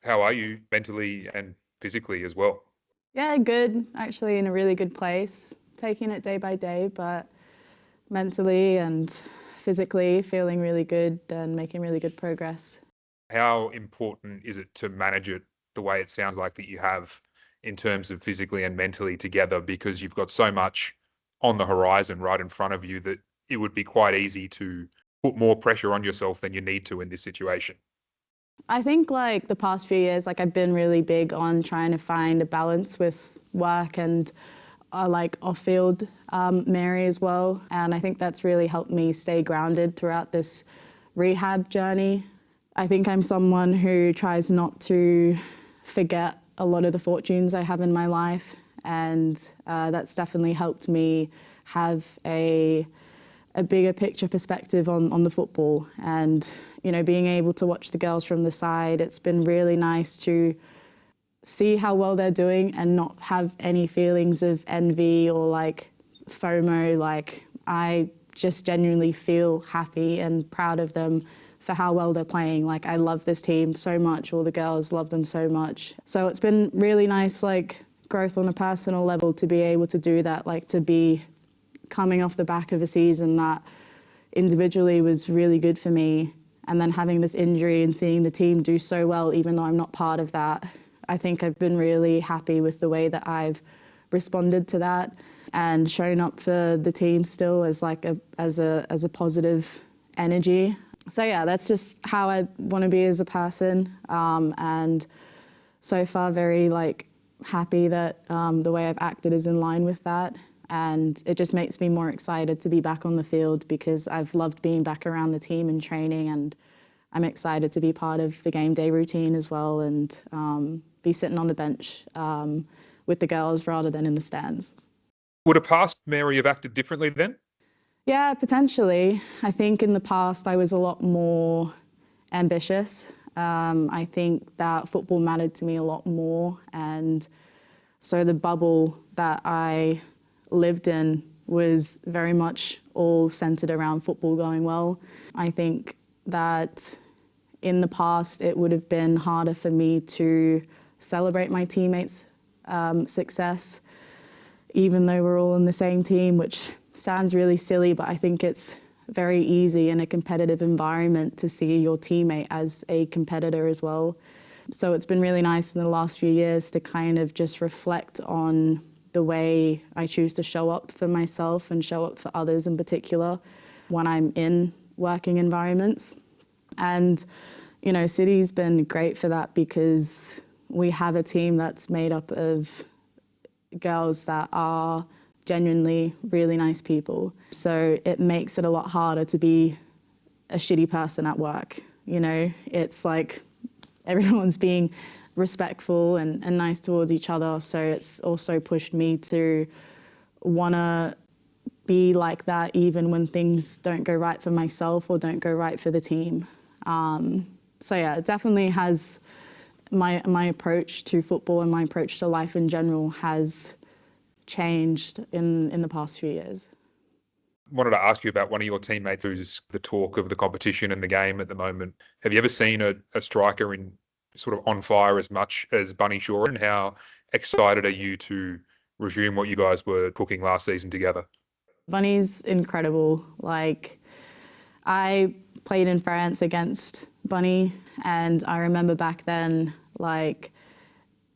How are you mentally and physically as well? Yeah, good. Actually, in a really good place. Taking it day by day, but mentally and physically feeling really good and making really good progress. How important is it to manage it the way it sounds like that you have in terms of physically and mentally together, because you've got so much on the horizon right in front of you that it would be quite easy to put more pressure on yourself than you need to in this situation? I think the past few years, I've been really big on trying to find a balance with work and off-field Mary as well. And I think that's really helped me stay grounded throughout this rehab journey. I think I'm someone who tries not to forget a lot of the fortunes I have in my life. And that's definitely helped me have a bigger picture perspective on the football. And, you know, being able to watch the girls from the side, it's been really nice to see how well they're doing and not have any feelings of envy or FOMO. I just genuinely feel happy and proud of them for how well they're playing. I love this team so much. All the girls love them so much. So it's been really nice, growth on a personal level to be able to do that, to be coming off the back of a season that individually was really good for me, and then having this injury and seeing the team do so well, even though I'm not part of that. I think I've been really happy with the way that I've responded to that and shown up for the team still as a positive energy. So yeah, that's just how I want to be as a person, and so far very happy that the way I've acted is in line with that. And it just makes me more excited to be back on the field, because I've loved being back around the team and training, and I'm excited to be part of the game day routine as well, and be sitting on the bench with the girls rather than in the stands. Would a past Mary have acted differently then? Yeah, potentially. I think in the past I was a lot more ambitious. I think that football mattered to me a lot more, and so the bubble that I lived in was very much all centered around football going well. I think that in the past it would have been harder for me to celebrate my teammates' success, even though we're all in the same team, which sounds really silly, but I think it's very easy in a competitive environment to see your teammate as a competitor as well. So it's been really nice in the last few years to kind of just reflect on the way I choose to show up for myself and show up for others in particular when I'm in working environments. And, you know, City's been great for that, because we have a team that's made up of girls that are genuinely really nice people. So it makes it a lot harder to be a shitty person at work. You know, it's everyone's being respectful and nice towards each other. So it's also pushed me to want to be like that even when things don't go right for myself or don't go right for the team. So yeah, it definitely has, my approach to football and my approach to life in general has changed in the past few years. Wanted to ask you about one of your teammates who's the talk of the competition and the game at the moment. Have you ever seen a striker in sort of on fire as much as Bunny Shaw, and how excited are you to resume what you guys were cooking last season together? Bunny's incredible. I played in France against Bunny, and I remember back then,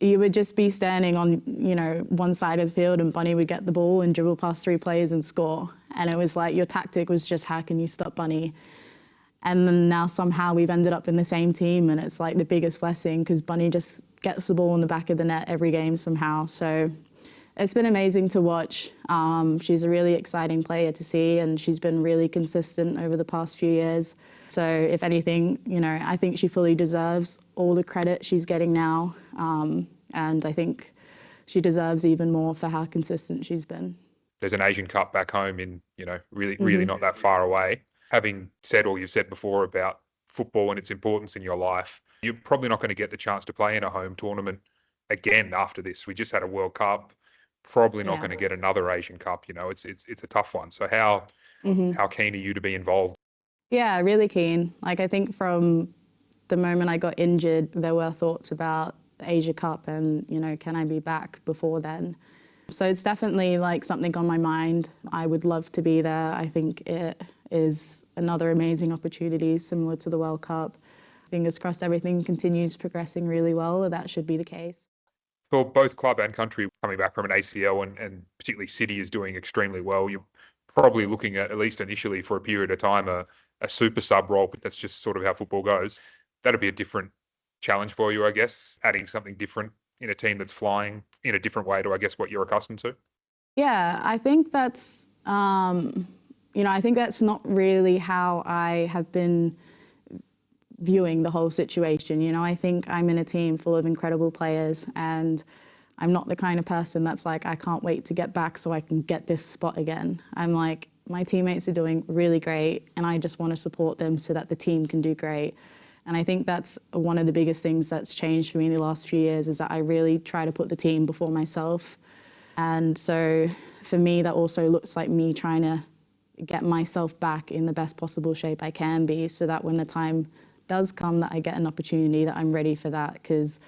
you would just be standing on, you know, one side of the field, and Bunny would get the ball and dribble past three players and score. And it was your tactic was just, how can you stop Bunny? And then now somehow we've ended up in the same team, and it's the biggest blessing, because Bunny just gets the ball in the back of the net every game somehow. So it's been amazing to watch. She's a really exciting player to see, and she's been really consistent over the past few years. So if anything, you know, I think she fully deserves all the credit she's getting now. And I think she deserves even more for how consistent she's been. There's an Asian Cup back home in, you know, really not that far away. Having said all you've said before about football and its importance in your life, you're probably not going to get the chance to play in a home tournament again after this. We just had a World Cup, probably not going to get another Asian Cup. You know, it's a tough one. So how keen are you to be involved? Yeah, really keen. I think from the moment I got injured, there were thoughts about the Asia Cup and, can I be back before then? So it's definitely like something on my mind. I would love to be there. I think it is another amazing opportunity similar to the World Cup. Fingers crossed everything continues progressing really well. That should be the case. For both club and country, coming back from an ACL and particularly City is doing extremely well, you're probably looking at least initially for a period of time, a super sub role, but that's just sort of how football goes. That'd be a different challenge for you, I guess, adding something different in a team that's flying in a different way to, I guess, what you're accustomed to. Yeah, I think that's, I think that's not really how I have been viewing the whole situation. I think I'm in a team full of incredible players, and I'm not the kind of person that's like, I can't wait to get back so I can get this spot again. I'm like, my teammates are doing really great, and I just want to support them so that the team can do great. And I think that's one of the biggest things that's changed for me in the last few years, is that I really try to put the team before myself. And so for me, that also looks like me trying to get myself back in the best possible shape I can be, so that when the time does come that I get an opportunity, that I'm ready for that, because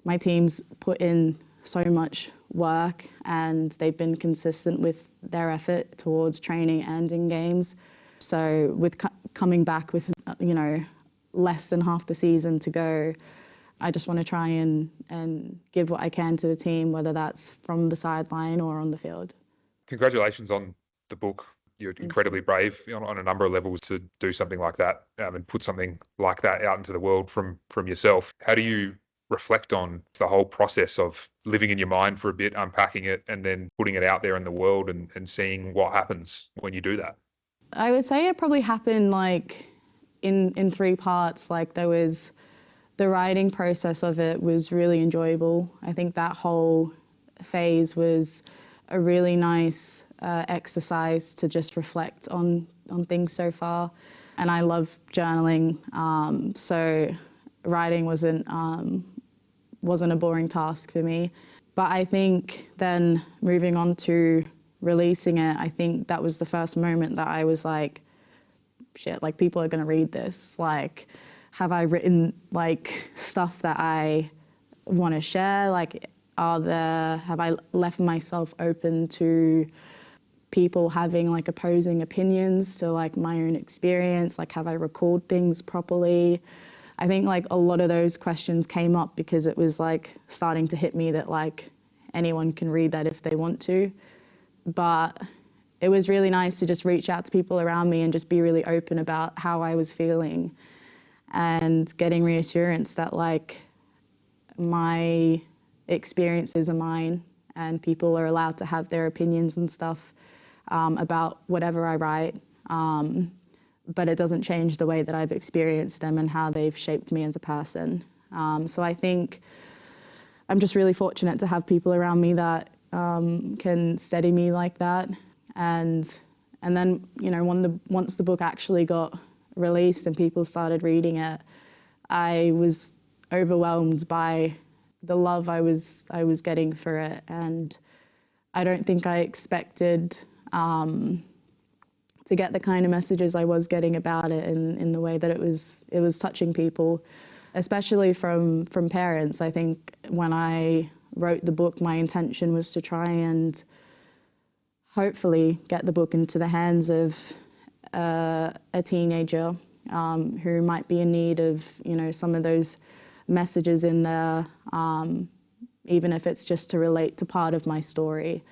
my team's put in so much work and they've been consistent with their effort towards training and in games. So with coming back with, less than half the season to go, I just want to try and give what I can to the team, whether that's from the sideline or on the field. Congratulations on the book. You're incredibly brave on a number of levels to do something like that, and put something like that out into the world from yourself. How do you reflect on the whole process of living in your mind for a bit, unpacking it, and then putting it out there in the world and seeing what happens when you do that? I would say it probably happened like in three parts. Like, there was the writing process of it was really enjoyable. I think that whole phase was a really nice exercise to just reflect on things so far. And I love journaling, so writing wasn't a boring task for me. But I think then moving on to releasing it, I think that was the first moment that I was like, shit, like, people are gonna read this. Like, have I written like stuff that I want to share? Like, have I left myself open to people having like opposing opinions to like my own experience? Like, have I recalled things properly? I think like a lot of those questions came up because it was like starting to hit me that like anyone can read that if they want to. But it was really nice to just reach out to people around me and just be really open about how I was feeling, and getting reassurance that like my experiences are mine and people are allowed to have their opinions and stuff about whatever I write. But it doesn't change the way that I've experienced them and how they've shaped me as a person. So I think I'm just really fortunate to have people around me that can steady me like that. And then, once the book actually got released and people started reading it, I was overwhelmed by the love I was getting for it. And I don't think I expected to get the kind of messages I was getting about it in the way that it was touching people, especially from parents. I think when I wrote the book, my intention was to try and hopefully get the book into the hands of a teenager who might be in need of, some of those messages in there, even if it's just to relate to part of my story.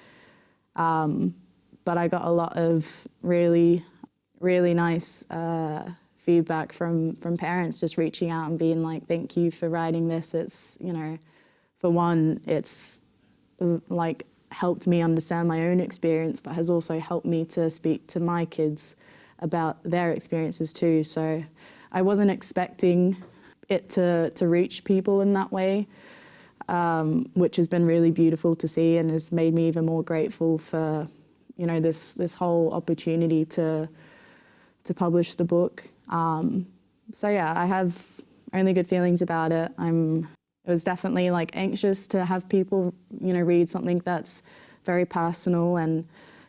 But I got a lot of really, really nice feedback from parents just reaching out and being like, thank you for writing this. It's, for one, it's like helped me understand my own experience, but has also helped me to speak to my kids about their experiences too. So I wasn't expecting it to reach people in that way, which has been really beautiful to see and has made me even more grateful for, this whole opportunity to publish the book. So yeah, I have only good feelings about it. I was definitely like anxious to have people, read something that's very personal and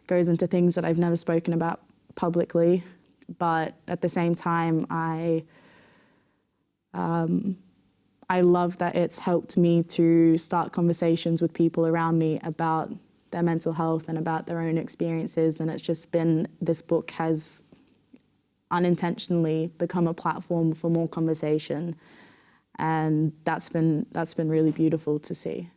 goes into things that I've never spoken about publicly. But at the same time, I I love that it's helped me to start conversations with people around me about their mental health and about their own experiences. And it's just been, this book has unintentionally become a platform for more conversation. And that's been really beautiful to see.